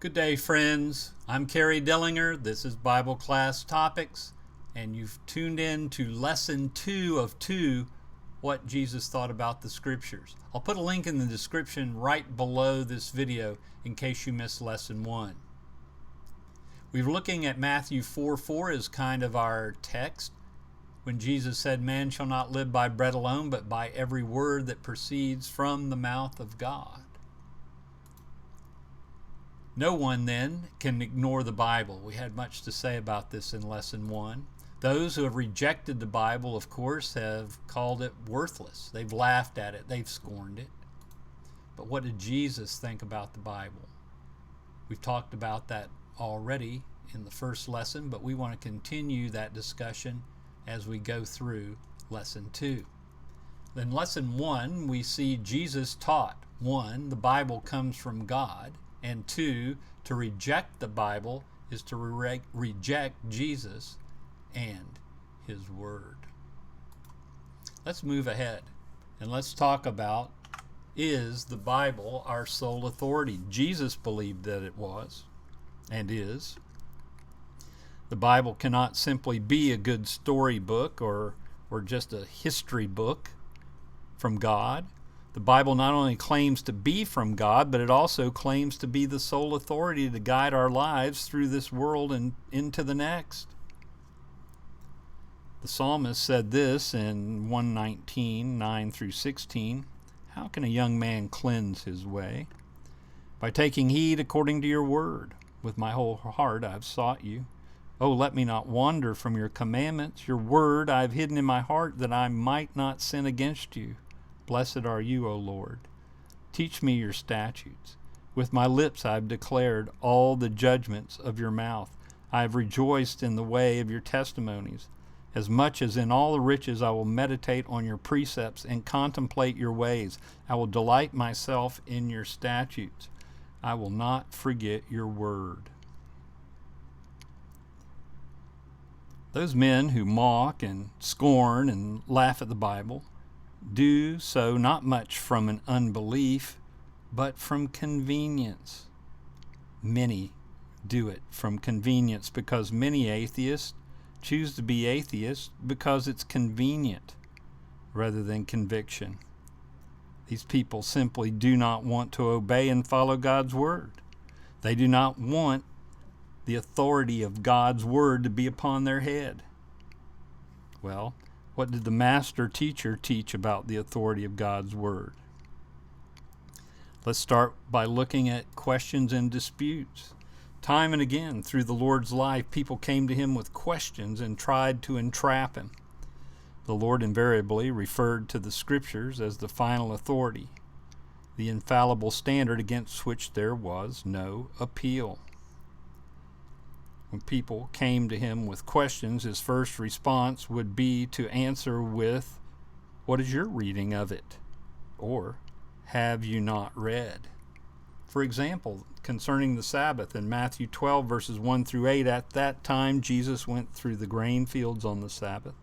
Good day, friends. I'm Kerry Dillinger. This is Bible Class Topics, and you've tuned in to Lesson 2 of 2, What Jesus Thought About the Scriptures. I'll put a link in the description right below this video in case you missed Lesson 1. We're looking at Matthew 4:4 as kind of our text, when Jesus said, "Man shall not live by bread alone, but by every word that proceeds from the mouth of God." No one then can ignore the Bible. We had much to say about this in Lesson 1. Those who have rejected the Bible, of course, have called it worthless. They've laughed at it. They've scorned it. But what did Jesus think about the Bible? We've talked about that already in the first lesson, but we want to continue that discussion as we go through Lesson 2. In Lesson 1, we see Jesus taught, 1, the Bible comes from God, and 2, to reject the Bible is to reject Jesus and His Word. Let's move ahead and let's talk about, is the Bible our sole authority? Jesus believed that it was and is. The Bible cannot simply be a good storybook or just a history book from God. The Bible not only claims to be from God, but it also claims to be the sole authority to guide our lives through this world and into the next. The psalmist said this in 119, 9 through 16, "How can a young man cleanse his way? By taking heed according to your word. With my whole heart I've sought you. Oh, let me not wander from your commandments. Your word I've hidden in my heart that I might not sin against you. Blessed are you, O Lord. Teach me your statutes. With my lips I have declared all the judgments of your mouth. I have rejoiced in the way of your testimonies. As much as in all the riches I will meditate on your precepts and contemplate your ways. I will delight myself in your statutes. I will not forget your word." Those men who mock and scorn and laugh at the Bible do so not much from an unbelief, but from convenience. Many do it from convenience because many atheists choose to be atheists because it's convenient rather than conviction. These people simply do not want to obey and follow God's word. They do not want the authority of God's word to be upon their head. Well, what did the master teacher teach about the authority of God's word? Let's start by looking at questions and disputes. Time and again through the Lord's life, people came to him with questions and tried to entrap him. The Lord invariably referred to the Scriptures as the final authority, the infallible standard against which there was no appeal. When people came to him with questions, his first response would be to answer with, "What is your reading of it?" Or, "Have you not read?" For example, concerning the Sabbath in Matthew 12 verses 1 through 8, at that time Jesus went through the grain fields on the Sabbath.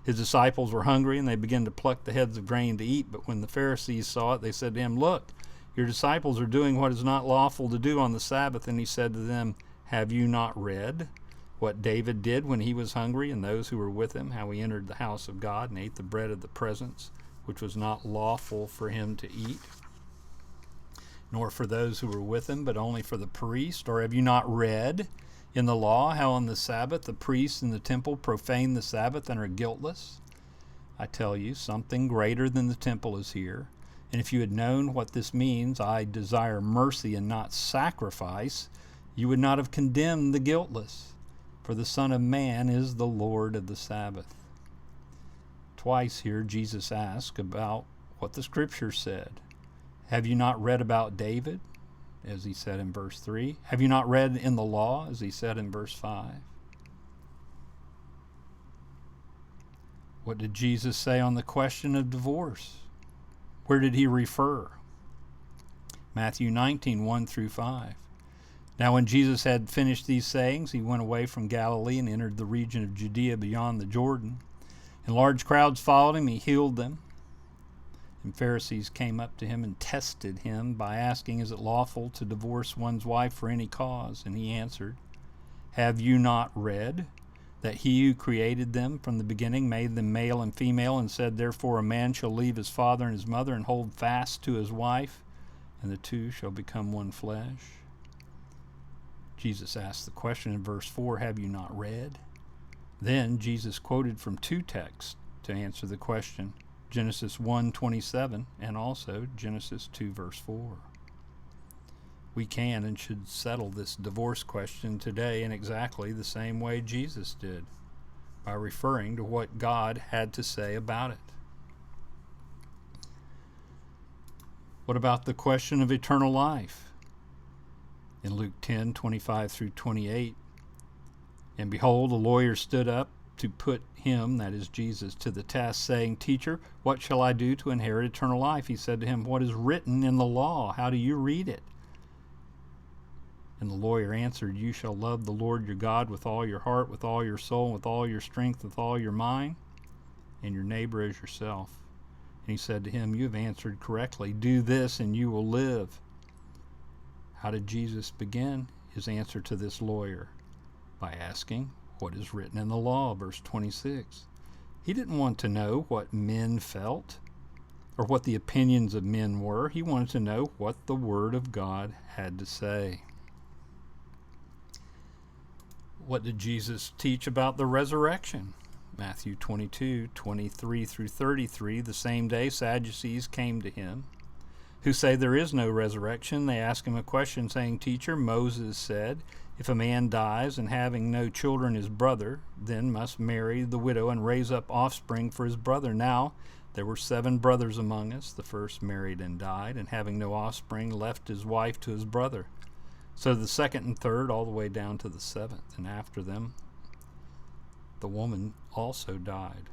His disciples were hungry and they began to pluck the heads of grain to eat, but when the Pharisees saw it, they said to him, "Look, your disciples are doing what is not lawful to do on the Sabbath." And he said to them, "Have you not read what David did when he was hungry, and those who were with him, how he entered the house of God and ate the bread of the presence, which was not lawful for him to eat, nor for those who were with him, but only for the priest? Or have you not read in the law how on the Sabbath the priests in the temple profane the Sabbath and are guiltless? I tell you, something greater than the temple is here. And if you had known what this means, I desire mercy and not sacrifice, you would not have condemned the guiltless, for the Son of Man is the Lord of the Sabbath." Twice here Jesus asked about what the Scripture said. Have you not read about David, as he said in verse 3? Have you not read in the law, as he said in verse 5? What did Jesus say on the question of divorce? Where did he refer? Matthew 19, 1 through 5. Now when Jesus had finished these sayings, he went away from Galilee and entered the region of Judea beyond the Jordan. And large crowds followed him. He healed them. And Pharisees came up to him and tested him by asking, "Is it lawful to divorce one's wife for any cause?" And he answered, "Have you not read that he who created them from the beginning made them male and female, and said, therefore a man shall leave his father and his mother and hold fast to his wife, and the two shall become one flesh?" Jesus asked the question in verse 4, "Have you not read?" Then Jesus quoted from two texts to answer the question, Genesis 1:27 and also Genesis 2 verse 4. We can and should settle this divorce question today in exactly the same way Jesus did, by referring to what God had to say about it. What about the question of eternal life? In Luke 10:25 through 28, "And behold, a lawyer stood up to put him," that is Jesus, "to the test, saying, 'Teacher, what shall I do to inherit eternal life?' He said to him, 'What is written in the law? How do you read it?' And the lawyer answered, 'You shall love the Lord your God with all your heart, with all your soul, with all your strength, with all your mind, and your neighbor as yourself.' And he said to him, 'You have answered correctly. Do this and you will live.'" How did Jesus begin his answer to this lawyer? By asking, "What is written in the law?" Verse 26. He didn't want to know what men felt or what the opinions of men were. He wanted to know what the Word of God had to say. What did Jesus teach about the resurrection? Matthew 22:23 through 33, "The same day Sadducees came to him, who say there is no resurrection. They ask him a question, saying, 'Teacher, Moses said, if a man dies and having no children his brother, then must marry the widow and raise up offspring for his brother. Now there were 7 brothers among us. The first married and died, and having no offspring left his wife to his brother. So the second and third, all the way down to the 7th. And after them the woman also died.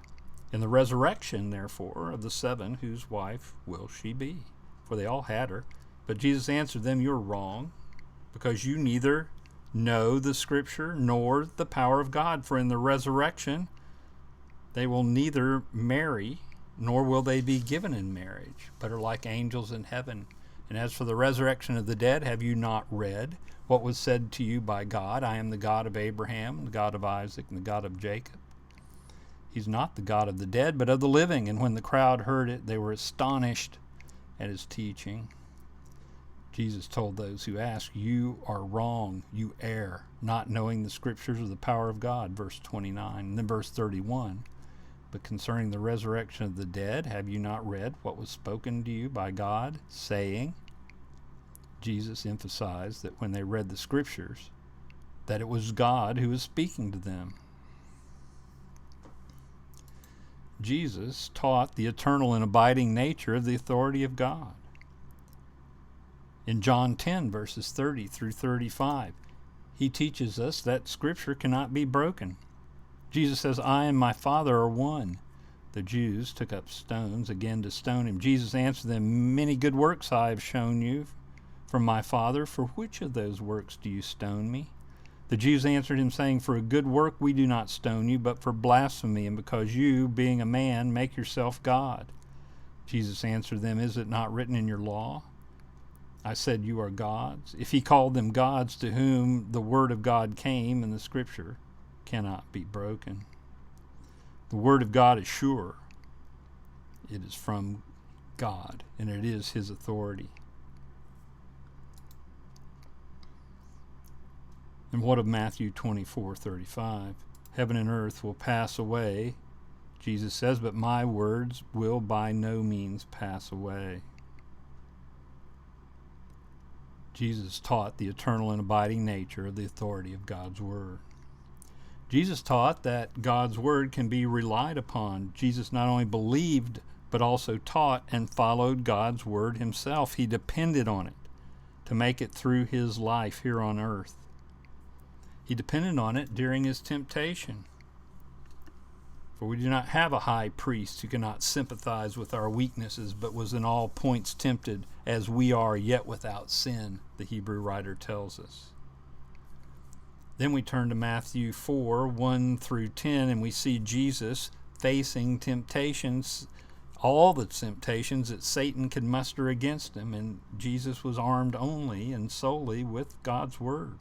In the resurrection, therefore, of the 7, whose wife will she be? For they all had her.' But Jesus answered them, 'You're wrong, because you neither know the Scripture nor the power of God. For in the resurrection they will neither marry, nor will they be given in marriage, but are like angels in heaven. And as for the resurrection of the dead, have you not read what was said to you by God? I am the God of Abraham, the God of Isaac, and the God of Jacob.' He's not the God of the dead, but of the living." And when the crowd heard it, they were astonished at his teaching. Jesus told those who asked, "You are wrong, you err, not knowing the Scriptures or the power of God." Verse 29. And then verse 31, "But concerning the resurrection of the dead, have you not read what was spoken to you by God, saying?" Jesus emphasized that when they read the Scriptures, that it was God who was speaking to them. Jesus taught the eternal and abiding nature of the authority of God. In John 10, verses 30 through 35, he teaches us that Scripture cannot be broken. Jesus says, "I and my Father are one." The Jews took up stones again to stone him. Jesus answered them, "Many good works I have shown you from my Father. For which of those works do you stone me?" The Jews answered him, saying, "For a good work we do not stone you, but for blasphemy, and because you, being a man, make yourself God." Jesus answered them, "Is it not written in your law, I said you are gods?" If he called them gods to whom the word of God came, and the Scripture cannot be broken. The word of God is sure. It is from God, and it is his authority. And what of Matthew 24:35? "Heaven and earth will pass away," Jesus says, "but my words will by no means pass away." Jesus taught the eternal and abiding nature of the authority of God's Word. Jesus taught that God's Word can be relied upon. Jesus not only believed, but also taught and followed God's Word himself. He depended on it to make it through his life here on earth. He depended on it during his temptation. For we do not have a high priest who cannot sympathize with our weaknesses, but was in all points tempted as we are, yet without sin, the Hebrew writer tells us. Then we turn to Matthew 4:1 through 10, and we see Jesus facing temptations all the temptations that Satan could muster against him, and Jesus was armed only and solely with God's word.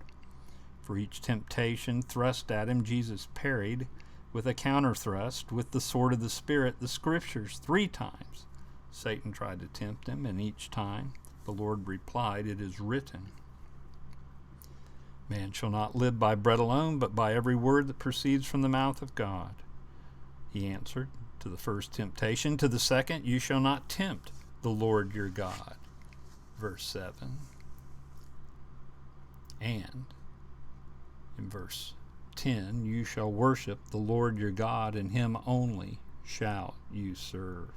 For each temptation thrust at him, Jesus parried with a counter-thrust with the sword of the Spirit, the Scriptures. 3 times Satan tried to tempt him, and each time the Lord replied, "It is written, man shall not live by bread alone, but by every word that proceeds from the mouth of God." He answered to the first temptation. To the second, "You shall not tempt the Lord your God." Verse 7. And in verse 10, "You shall worship the Lord your God, and him only shall you serve."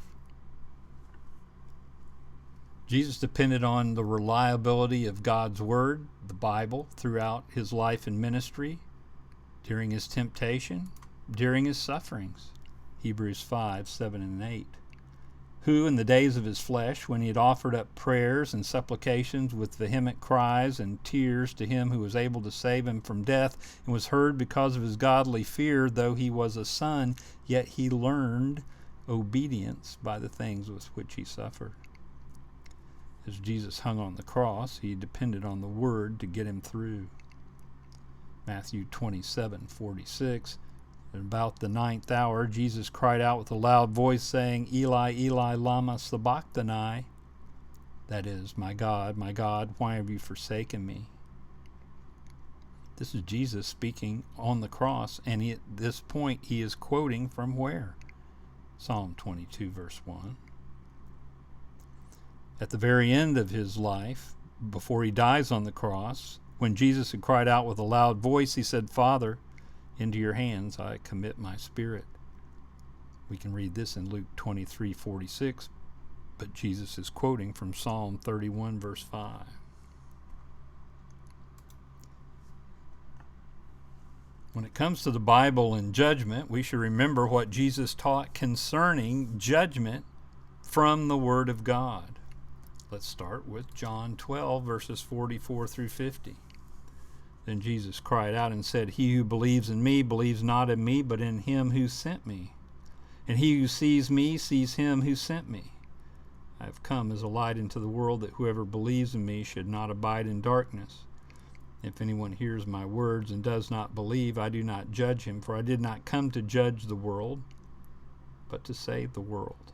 Jesus depended on the reliability of God's word, the Bible, throughout his life and ministry, during his temptation, during his sufferings. Hebrews 5, 7, and 8. Who, in the days of his flesh, when he had offered up prayers and supplications with vehement cries and tears to him who was able to save him from death, and was heard because of his godly fear, though he was a son, yet he learned obedience by the things with which he suffered. As Jesus hung on the cross, he depended on the word to get him through. Matthew 27:46. At about the 9th hour, Jesus cried out with a loud voice, saying, "Eli, Eli, lama sabachthani?" That is, my God, why have you forsaken me?" This is Jesus speaking on the cross, and at this point he is quoting from where? Psalm 22, verse 1. At the very end of his life, before he dies on the cross, when Jesus had cried out with a loud voice, he said, "Father, into your hands I commit my spirit." We can read this in Luke 23:46, but Jesus is quoting from Psalm 31, verse 5. When it comes to the Bible and judgment, we should remember what Jesus taught concerning judgment from the Word of God. Let's start with John 12, verses 44 through 50. Then Jesus cried out and said, "He who believes in me believes not in me, but in him who sent me. And he who sees me sees him who sent me. I have come as a light into the world, that whoever believes in me should not abide in darkness. If anyone hears my words and does not believe, I do not judge him, for I did not come to judge the world, but to save the world.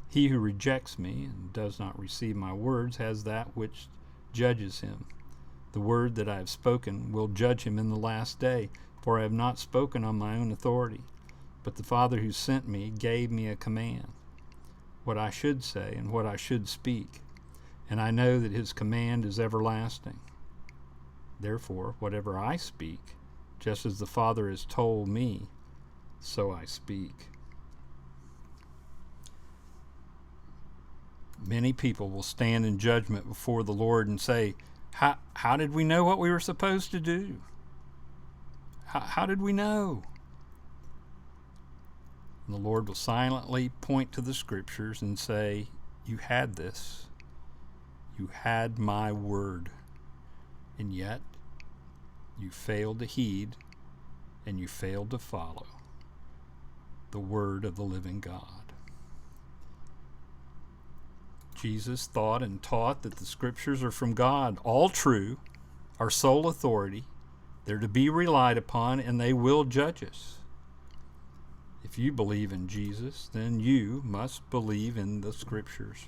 He who rejects me and does not receive my words has that which judges him. The word that I have spoken will judge him in the last day, for I have not spoken on my own authority, but the Father who sent me gave me a command, what I should say and what I should speak, and I know that his command is everlasting. Therefore, whatever I speak, just as the Father has told me, so I speak." Many people will stand in judgment before the Lord and say, How did we know what we were supposed to do? How did we know? And the Lord will silently point to the Scriptures and say, "You had this. You had my word. And yet, you failed to heed and you failed to follow the word of the living God." Jesus thought and taught that the Scriptures are from God, all true, our sole authority. They're to be relied upon, and they will judge us. If you believe in Jesus, then you must believe in the Scriptures.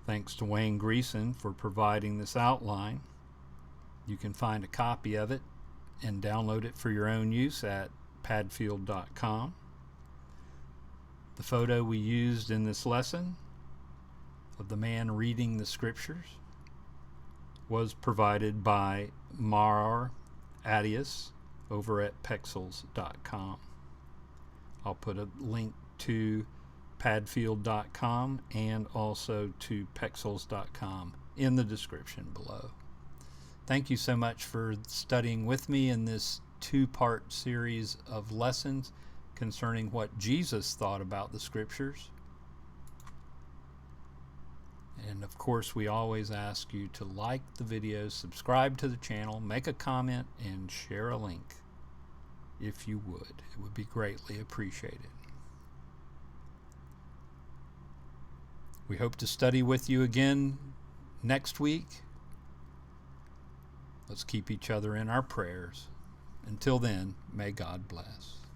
Thanks to Wayne Greason for providing this outline. You can find a copy of it and download it for your own use at padfield.com. The photo we used in this lesson of the man reading the Scriptures was provided by Marar Adius over at pexels.com. I'll put a link to padfield.com and also to pexels.com in the description below. Thank you so much for studying with me in this 2-part series of lessons concerning what Jesus thought about the Scriptures. And of course, we always ask you to like the videos, subscribe to the channel, make a comment, and share a link. if you would. It would be greatly appreciated. We hope to study with you again next week. Let's keep each other in our prayers. Until then, may God bless.